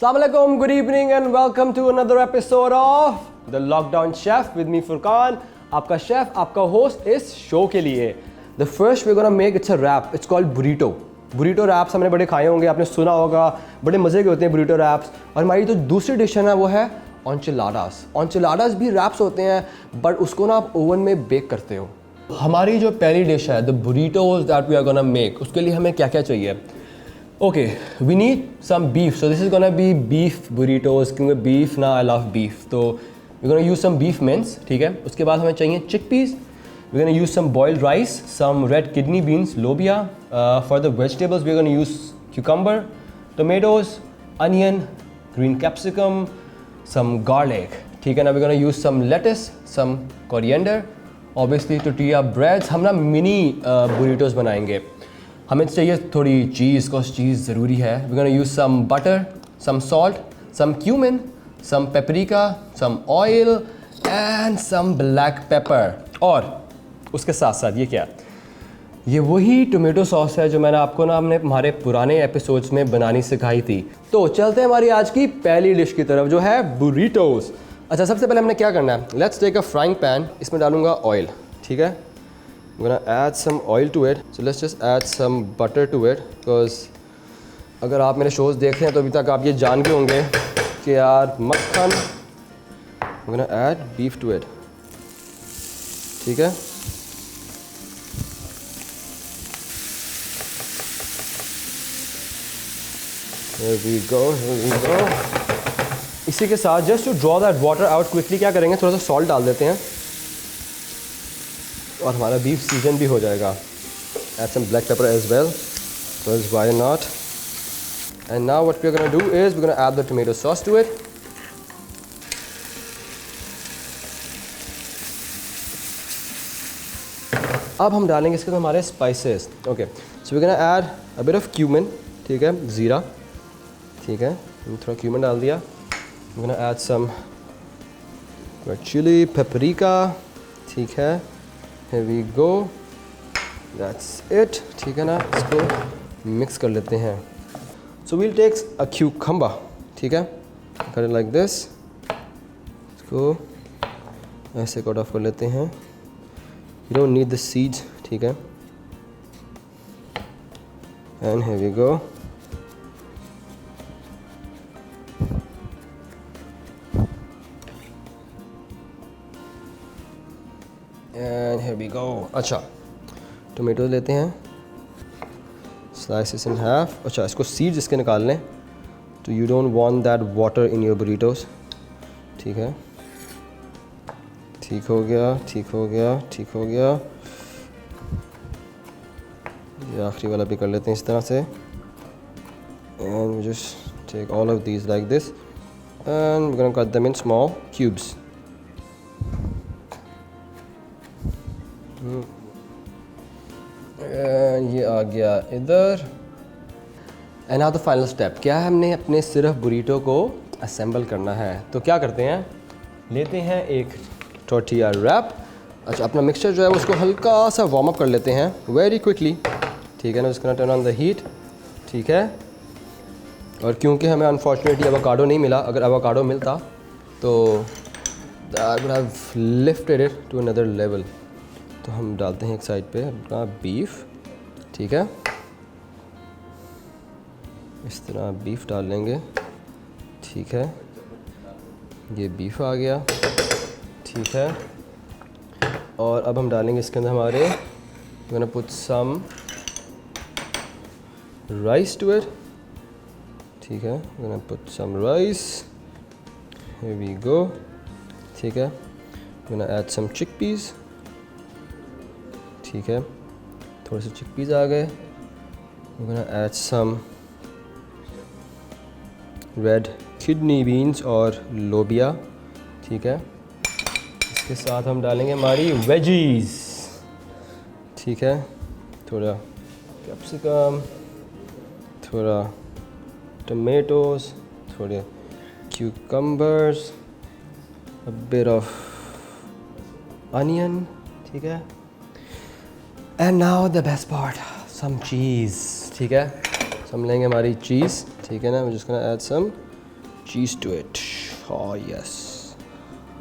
Assalamualaikum, good evening and welcome to another episode of The Lockdown Chef with me Furqan. आपका chef, आपका host इस show के लिए. The first we're gonna make, it's a wrap. It's called burrito. Burrito wraps हमने बड़े खाए होंगे, आपने सुना होगा, बड़े मज़े के होते हैं burrito wraps. और हमारी जो दूसरी डिश है ना वो है enchiladas. Enchiladas भी wraps होते हैं, बट उसको ना आप ओवन में बेक करते हो. हमारी जो पहली डिश है the burritos that we are gonna make, उसके लिए हमें क्या क्या चाहिए? Okay, we need some beef. So this is gonna be beef burritos क्योंकि beef ना I love beef. तो we're gonna use some beef mince, ठीक है. उसके बाद हमें चाहिए chickpeas. We're gonna use some boiled rice, some red kidney beans, lobia. For the vegetables, we're gonna use cucumber, tomatoes, onion, green capsicum, some garlic. ठीक है ना. We're gonna use some lettuce, some coriander. Obviously tortilla breads. हम ना mini burritos बनाएंगे. हमें चाहिए थोड़ी चीज़, cost चीज़ ज़रूरी है. We're gonna use some butter, some salt, some cumin, some paprika, some oil and some black pepper. और उसके साथ साथ ये क्या? ये वही टोमेटो सॉस है जो मैंने आपको ना हमने हमारे पुराने एपिसोड्स में बनानी सिखाई थी. तो चलते हैं हमारी आज की पहली डिश की तरफ जो है बुरीटोस. अच्छा, सबसे पहले हमने क्या करना है? Let's take a frying pan. इसमें डालूंगा ऑयल, ठीक है. I'm gonna add some oil to it. So let's just add some butter to it because अगर आप मेरे शोज़ देख रहे हैं तो अभी तक आप ये जान गए होंगे कि यार मक्खन. I'm gonna add beef to it. ठीक है. Here we go, here we go. इसी के साथ just to draw that water out quickly क्या करेंगे? थोड़ा सा salt डाल देते हैं और हमारा बीफ सीजन भी हो जाएगा. Add some black pepper as well, because why not? And now what we're gonna do is we're gonna add the tomato sauce to it. अब हम डालेंगे इसके अंदर हमारे spices. Okay, so we're gonna add a bit of cumin, ठीक है, ज़ीरा, ठीक है, थोड़ा cumin डाल दिया. We're gonna add some red chili, paprika, ठीक है. Here we go. That's it. ठीक है ना. इसको मिक्स कर लेते हैं. So we'll take a cucumber. ठीक है. Cut it like this. इसको ऐसे कट ऑफ कर लेते हैं. You don't need the seeds. ठीक है. And here we go. And here we go. अच्छा, टोमेटो लेते हैं, slices in half. अच्छा, इसको सीड्स इसके निकाल लें. तो you don't want that water in your burritos. ठीक है. ठीक हो गया, ठीक हो गया, ठीक हो गया. ये आखिरी वाला भी कर लेते हैं इस तरह से. And we just take all of these like this. And we're gonna cut them in small cubes. ये आ गया इधर. And now the final step क्या है? हमने अपने सिर्फ बुरीटो को असेंबल करना है. तो क्या करते हैं? लेते हैं एक टोर्टिया रैप. अच्छा, अपना मिक्सचर जो है उसको हल्का सा वार्म अप कर लेते हैं वेरी क्विकली. ठीक है ना. उसको टर्न ऑन द हीट. ठीक है. और क्योंकि हमें अनफॉर्चुनेटली एवोकाडो नहीं मिला, अगर एवोकाडो मिलता तो that would have lifted it to another level. तो हम डालते हैं एक साइड पे अपना बीफ. ठीक है. इस तरह बीफ डाल लेंगे. ठीक है. ये बीफ आ गया. ठीक है. और अब हम डालेंगे इसके अंदर हमारे gonna put some rice to it. ठीक है. Gonna put some rice. Here we go. ठीक है. Gonna add some chickpeas. ठीक है. थोड़े से चिकपीस आ गए. We're gonna add some red kidney beans और लोबिया. ठीक है. इसके साथ हम डालेंगे हमारी वेजीज. ठीक है. थोड़ा कैप्सिकम, थोड़ा टमेटोज, थोड़े cucumbers, a bit of onion. ठीक है. And now the best part, some cheese. ठीक है. हम लेंगे हमारी चीज़. ठीक है ना. मैं जिसको add some cheese to it. Oh yes,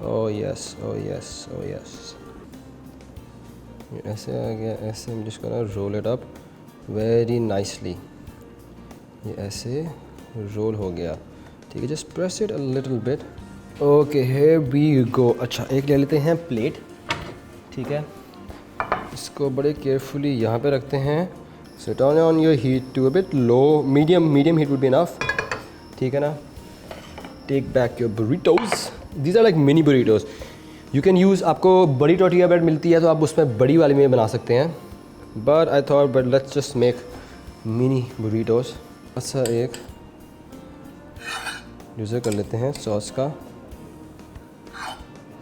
oh yes, oh yes, oh yes. ये ऐसे आ गया, ऐसे I'm just gonna roll it up very nicely. ये ऐसे रोल हो गया, ठीक है. Just press it a little bit. Okay, here we go. अच्छा, एक ले लेते हैं प्लेट, ठीक है. इसको बड़े केयरफुली यहाँ पे रखते हैं. So turn on your heat to a bit low, medium heat would be enough, ठीक है ना. Take back your burritos. These are like mini burritos. You can use, आपको बड़ी टोर्टिला ब्रेड मिलती है तो आप उसमें बड़ी वाली में बना सकते हैं. But I thought but let's just make mini burritos. अच्छा, एक यूज़र कर लेते हैं सॉस का,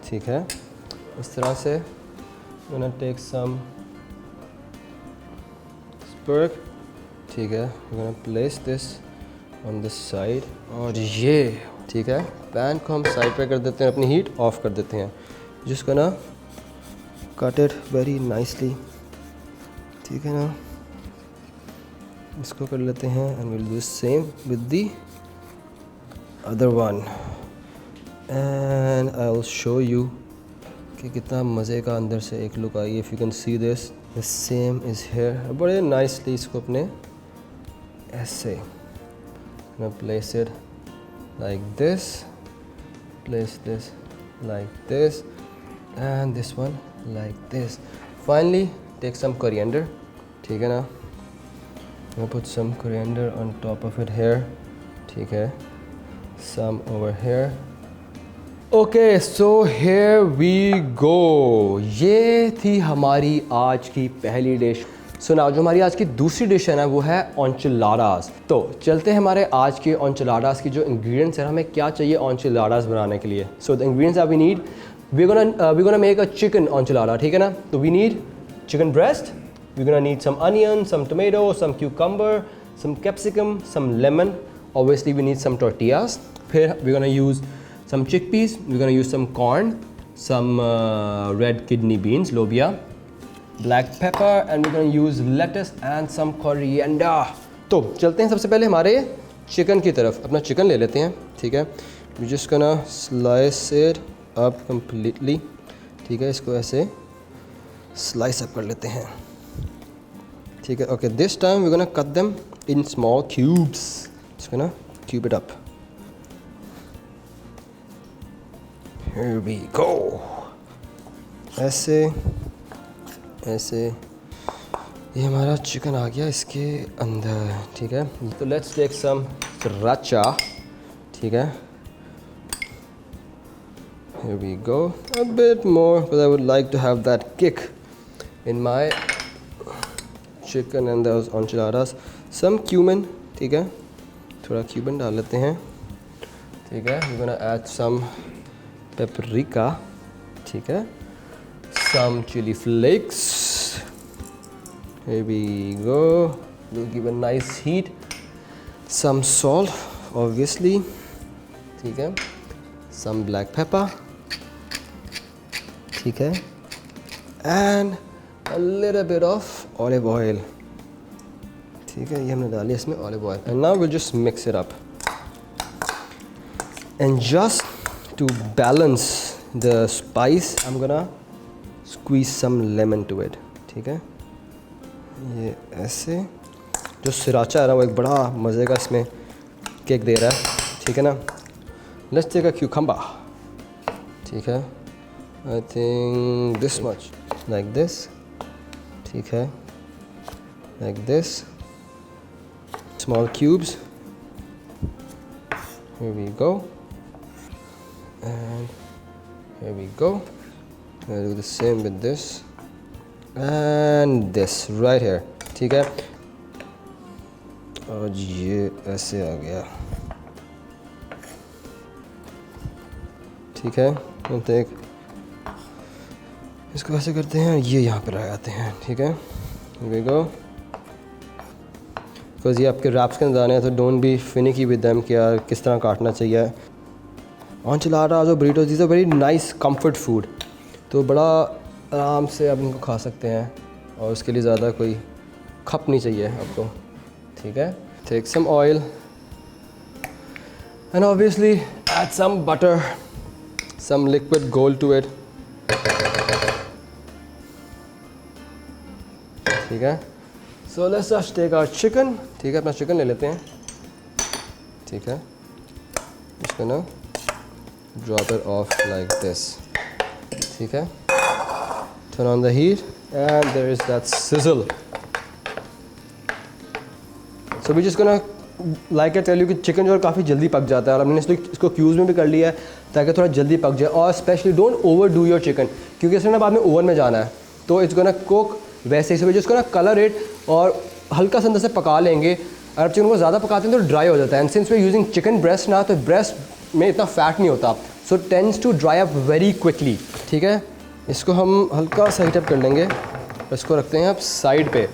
ठीक है. इस तरह से गोना टेक सम स्पर्क, ठीक है. Gonna place this on this side. और ये ठीक है, पैन को हम साइड पे कर देते हैं, अपनी हीट ऑफ कर देते हैं. जिस gonna cut it very nicely, ठीक है ना. इसको कर लेते हैं and will do same with the other one. And I will show you कि कितना मज़े का अंदर से एक look I. If you can see this, the same is here. बड़े नाइसली इसको अपने ऐसे place it like this, place this like this, and this one like this. Finally take some coriander, ठीक है ना. I'll put some coriander on top of it here, ठीक है. Some over here. Okay, so here we go. ये थी हमारी आज की पहली डिश. सो नाउ जो हमारी आज की दूसरी डिश है ना, वो है enchiladas. तो चलते हैं हमारे आज के enchiladas की जो ingredients हैं, हमें क्या चाहिए enchiladas बनाने के लिए. So the ingredients that we need, we're gonna make a chicken enchilada, ठीक है ना. तो we need chicken breast. We're gonna need some onion, some tomato, some cucumber, some capsicum, some lemon. Obviously we need some tortillas. फिर we're gonna use some chickpeas. We're gonna use some corn, some red kidney beans, lobia, black pepper, and we're gonna use lettuce and some coriander. तो चलते हैं सबसे पहले हमारे chicken की तरफ. अपना चिकन ले लेते हैं, ठीक है. We're just gonna slice it up completely, ठीक है. इसको ऐसे slice up कर लेते हैं, ठीक है. Okay, this time we gonna cut them in small cubes. just gonna cube it up. Here we go. ऐसे ऐसे ये हमारा चिकन आ गया इसके अंदर, ठीक है. तो लेट्स टेक सम sriracha, ठीक है. Here we go. A bit more, but I would like to have that kick in my chicken and those enchiladas. Some cumin, ठीक है. थोड़ा cumin डाल लेते हैं, ठीक है. We're gonna add some paprika, ठीक है. Some chili flakes. Here we go. We'll give a nice heat. Some salt, obviously, ठीक है. Some black pepper, ठीक है. And a little bit of olive oil, ठीक है. ये हमने डाली इसमें olive oil. And now we'll just mix it up. And just to balance the spice, I'm gonna squeeze some lemon to it, ठीक है. ये ऐसे जो sriracha है ना, वो एक बड़ा मज़े का इसमें केक दे रहा है, ठीक है ना. Let's take a cucumber, ठीक है. I think this much, like this, ठीक है. Like this, small cubes. Here we go, and here we go. I'll do the same with this and this right here, ठीक है. और ये ऐसे आ गया, ठीक है. तो एक इसको ऐसे करते हैं और ये यहाँ पर लगाते हैं, ठीक है. We go. बिकॉज ये आपके रैप्स के अंदर आने हैं, तो don't be finicky with them कि यार किस तरह काटना चाहिए. enchiladas और burritos, these are very nice comfort food. तो बड़ा आराम से आप इनको खा सकते हैं और उसके लिए ज़्यादा कोई खप नहीं चाहिए आपको, ठीक है. Take some oil and obviously add some butter, some liquid gold to it. ठीक है, so let's just take our chicken. ठीक है, अपना चिकन ले लेते हैं. ठीक है, just gonna drop it off like this. ठीक है, turn on the heat and there is that sizzle. So we're just gonna like I tell you कि चिकन जो है काफ़ी जल्दी पक जाता है और हमने इसको क्यूज़ में भी कर लिया है ताकि थोड़ा जल्दी पक जाए. और specially don't over do your chicken क्योंकि इसमें ना बाद में ओवन में जाना है तो इट्स गोना कुक वैसे ही. जिसको ना कलर इट और हल्का सा अंदर से पका लेंगे. अगर आप चिकन को ज़्यादा पकाते हैं तो ड्राई हो जाता है. And since we using chicken breast ना तो ब्रेस्ट में इतना फैट नहीं होता so tends to dry up very quickly. ठीक है, इसको हम हल्का सा हीटअप कर लेंगे. इसको रखते हैं आप साइड पे.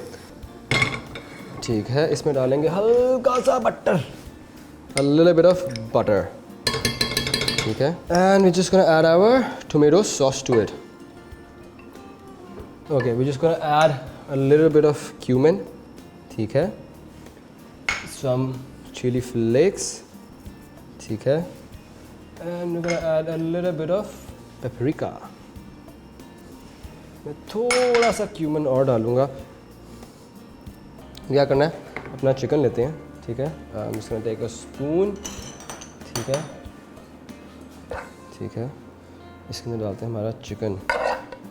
ठीक है, इसमें डालेंगे हल्का सा butter, a little bit of butter. ठीक है, and we're just gonna add our tomato sauce to it. Okay, we're just gonna add a little bit of cumin. ठीक है, some chili flakes. ठीक है, and we're gonna add a little bit of paprika. मैं थोड़ा सा cumin और डालूँगा. क्या करना है, अपना चिकन लेते हैं. ठीक है, just gonna take a spoon. ठीक है, ठीक है, इसके अंदर डालते हैं हमारा चिकन.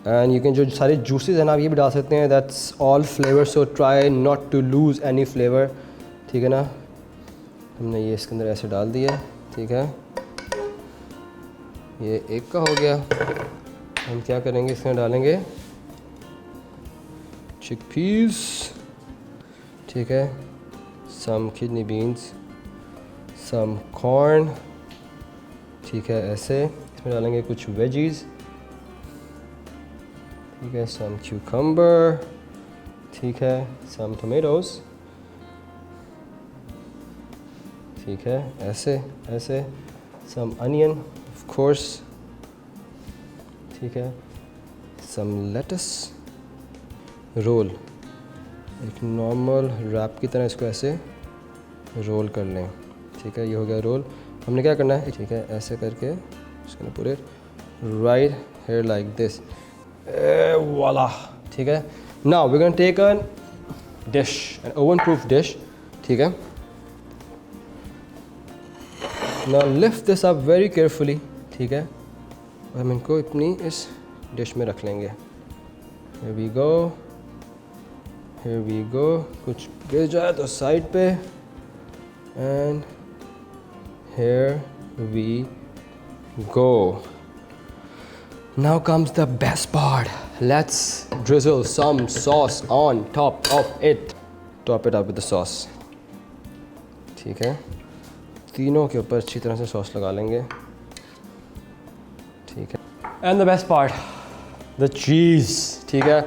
एंड यू कैन जो सारे जूसेस हैं ना आप ये भी डाल सकते हैं. That's all flavour, so try not to lose any flavour. ठीक है ना, हमने ये इसके अंदर ऐसे डाल दिया. ठीक है, ये एक का हो गया. हम क्या करेंगे, इसमें डालेंगे चिकपीस. ठीक है, some kidney beans, some corn. ठीक है, ऐसे इसमें डालेंगे कुछ वेजीज. ठीक है, some cucumber. ठीक है, some tomatoes. ठीक है, ऐसे ऐसे some onion of course. ठीक है, some lettuce. रोल एक नॉर्मल रैप की तरह इसको ऐसे रोल कर लें. ठीक है, ये हो गया रोल. हमने क्या करना है, ठीक है, ऐसे करके इसको पूरे राइट हेयर लाइक दिस वाला. ठीक है, now we can take a dish, an oven proof dish. ठीक है, now lift this up very carefully. ठीक है, और हम इनको अपनी इस डिश में रख लेंगे. Here we go, here we go. कुछ गिर जाए तो साइड पे. and here we go. Now comes the best part. Let's drizzle some sauce on top of it. Top it up with the sauce. ठीक है, तीनों के ऊपर अच्छी तरह से सॉस लगा लेंगे. ठीक है, and the best part, the cheese. ठीक है,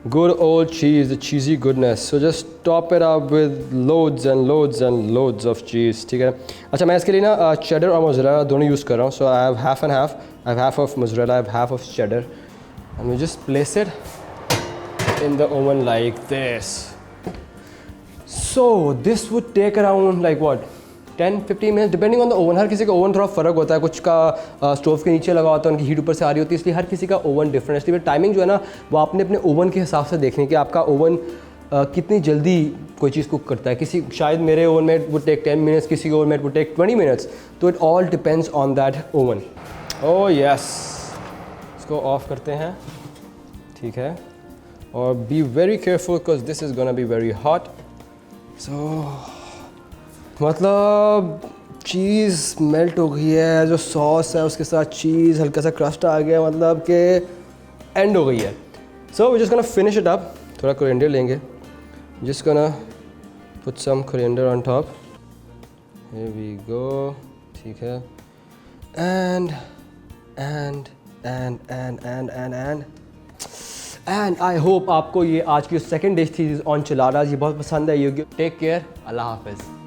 good old cheese, the cheesy goodness. So just top it up with loads and loads and loads of cheese. ठीक है, अच्छा मैं इसके लिए ना cheddar और mozzarella दोनों यूज़ कर रहा हूँ. So I have half and half. I have half of mozzarella, I have half of cheddar, and we just place it in the oven like this. So this would take around like what, 10-15 minute depending on the oven. हर किसी का oven थोड़ा फ़र्क होता है. कुछ का stove के नीचे लगा होता है, उनकी हीट ऊपर से आ रही होती है, इसलिए हर किसी का ओवन डिफरेंट है. इसलिए टाइमिंग जो है ना वो आपने अपने ओवन के हिसाब से देखने कि आपका ओवन कितनी जल्दी कोई चीज़ कुक करता है. किसी शायद मेरे ओवन में वुड टेक 10 मिनट्स, किसी के ओवन में वुड टेक 20 मिनट्स. तो it all depends on that oven. Oh yes, इसको ऑफ करते हैं. ठीक है, और be very careful because this is gonna be very hot. So मतलब चीज़ मेल्ट हो गई है, जो सॉस है उसके साथ चीज़ हल्का सा क्रस्ट आ गया, मतलब कि एंड हो गई है. So we just gonna finish it up. थोड़ा कोरिएंडर लेंगे, just gonna put some coriander on top. Here we go. ठीक है, एंड आई होप आपको ये आज की सेकंड डिश थी ऑन चिलाराज ये बहुत पसंद आई होगी. टेक केयर, अल्लाह हाफिज़.